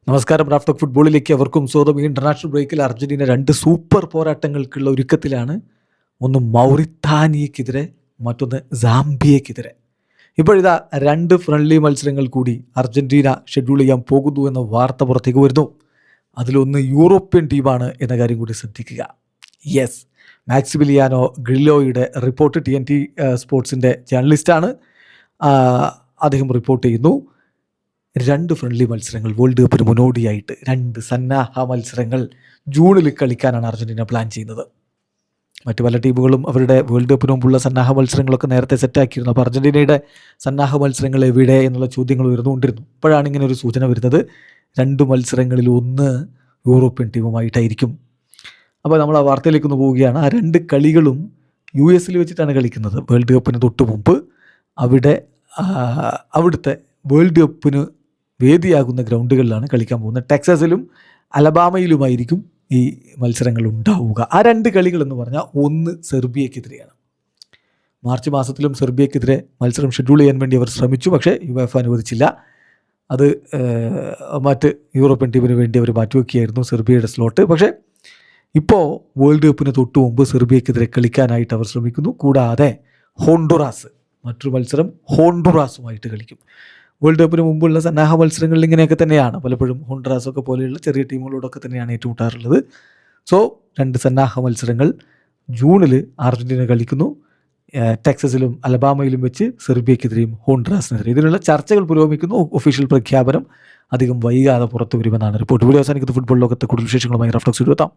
നമസ്കാരം. Raft of ഫുട്ബോളിലേക്ക് അവർക്കും സ്വന്തം. ഈ ഇന്റർനാഷണൽ ബ്രേക്കിൽ അർജന്റീന 2 സൂപ്പർ പോരാട്ടങ്ങൾക്കുള്ള ഒരുക്കത്തിലാണ്. ഒന്ന് മൗറിത്താനിയക്കെതിരെ, മറ്റൊന്ന് സാംബിയക്കെതിരെ. ഇപ്പോഴിതാ 2 ഫ്രണ്ട്ലി മത്സരങ്ങൾ കൂടി അർജന്റീന ഷെഡ്യൂൾ ചെയ്യാൻ പോകുന്നു എന്ന വാർത്ത പുറത്തേക്ക് വരുന്നു. അതിലൊന്ന് യൂറോപ്യൻ ടീമാണ് എന്ന കാര്യം കൂടി ശ്രദ്ധിക്കുക. യെസ്, മാക്സിമിലിയാനോ ഗ്രില്ലോയുടെ റിപ്പോർട്ട് TNT സ്പോർട്സിൻ്റെ ജേർണലിസ്റ്റാണ്. അദ്ദേഹം റിപ്പോർട്ട് ചെയ്യുന്നു, 2 ഫ്രണ്ട്ലി മത്സരങ്ങൾ വേൾഡ് കപ്പിന് മുന്നോടിയായിട്ട് 2 സന്നാഹ മത്സരങ്ങൾ ജൂണിൽ കളിക്കാനാണ് അർജന്റീന പ്ലാൻ ചെയ്യുന്നത്. മറ്റു പല ടീമുകളും അവരുടെ വേൾഡ് കപ്പിന് മുമ്പുള്ള സന്നാഹ മത്സരങ്ങളൊക്കെ നേരത്തെ സെറ്റാക്കിയിരുന്നു. അപ്പോൾ അർജന്റീനയുടെ സന്നാഹ മത്സരങ്ങൾ എവിടെ എന്നുള്ള ചോദ്യങ്ങൾ ഉയർന്നുകൊണ്ടിരുന്നു. ഇപ്പോഴാണ് ഇങ്ങനെ ഒരു സൂചന വരുന്നത്. 2 മത്സരങ്ങളിൽ ഒന്ന് യൂറോപ്യൻ ടീമുമായിട്ടായിരിക്കും. അപ്പോൾ നമ്മൾ ആ വാർത്തയിലേക്കൊന്ന് പോവുകയാണ്. ആ 2 കളികളും US വെച്ചിട്ടാണ് കളിക്കുന്നത്. വേൾഡ് കപ്പിന് തൊട്ട് മുമ്പ് അവിടുത്തെ വേൾഡ് കപ്പിന് വേദിയാകുന്ന ഗ്രൗണ്ടുകളിലാണ് കളിക്കാൻ പോകുന്നത്. ടെക്സസിലും അലബാമയിലുമായിരിക്കും ഈ മത്സരങ്ങൾ ഉണ്ടാവുക. ആ 2 കളികൾ എന്ന് പറഞ്ഞാൽ, ഒന്ന് സെർബിയക്കെതിരെയാണ്. മാർച്ച് മാസത്തിലും സെർബിയക്കെതിരെ മത്സരം ഷെഡ്യൂൾ ചെയ്യാൻ വേണ്ടി അവർ ശ്രമിച്ചു, പക്ഷേ UEFA അനുവദിച്ചില്ല. അത് മറ്റ് യൂറോപ്യൻ ടീമിന് വേണ്ടി അവർ മാറ്റിവെക്കുകയായിരുന്നു സെർബിയയുടെ സ്ലോട്ട്. പക്ഷേ ഇപ്പോൾ വേൾഡ് കപ്പിന് തൊട്ട് മുമ്പ് സെർബിയക്കെതിരെ കളിക്കാനായിട്ട് അവർ ശ്രമിക്കുന്നു. കൂടാതെ ഹോണ്ടുറാസ്, മറ്റൊരു മത്സരം ഹോണ്ടുറാസുമായിട്ട് കളിക്കും. വേൾഡ് കപ്പിന് മുമ്പുള്ള സന്നാഹ മത്സരങ്ങളിൽ ഇങ്ങനെയൊക്കെ തന്നെയാണ്. പലപ്പോഴും ഹോണ്ടുറാസൊക്കെ പോലെയുള്ള ചെറിയ ടീമുകളോടൊക്കെ തന്നെയാണ് ഏറ്റുമുട്ടാറുള്ളത്. സോ 2 സന്നാഹ മത്സരങ്ങൾ ജൂണിൽ അർജന്റീന കളിക്കുന്നു. ടെക്സസിലും അലബാമയിലും വെച്ച് സെർബിയക്കെതിരെയും ഹോണ്ടുറാസിനെതിരെ. ഇതിനുള്ള ചർച്ചകൾ പുരോഗമിക്കുന്നു. ഒഫീഷ്യൽ പ്രഖ്യാപനം അധികം വൈകാതെ പുറത്തു വരുമെന്നാണ് റിപ്പോർട്ട്. വീഡിയോ അവസാനിക്കുന്നത്. ഫുട്ബോൾ ലോകത്തെ കൂടുതൽ വിശേഷങ്ങളുമായി റഫ്ലക്സ് എത്താം.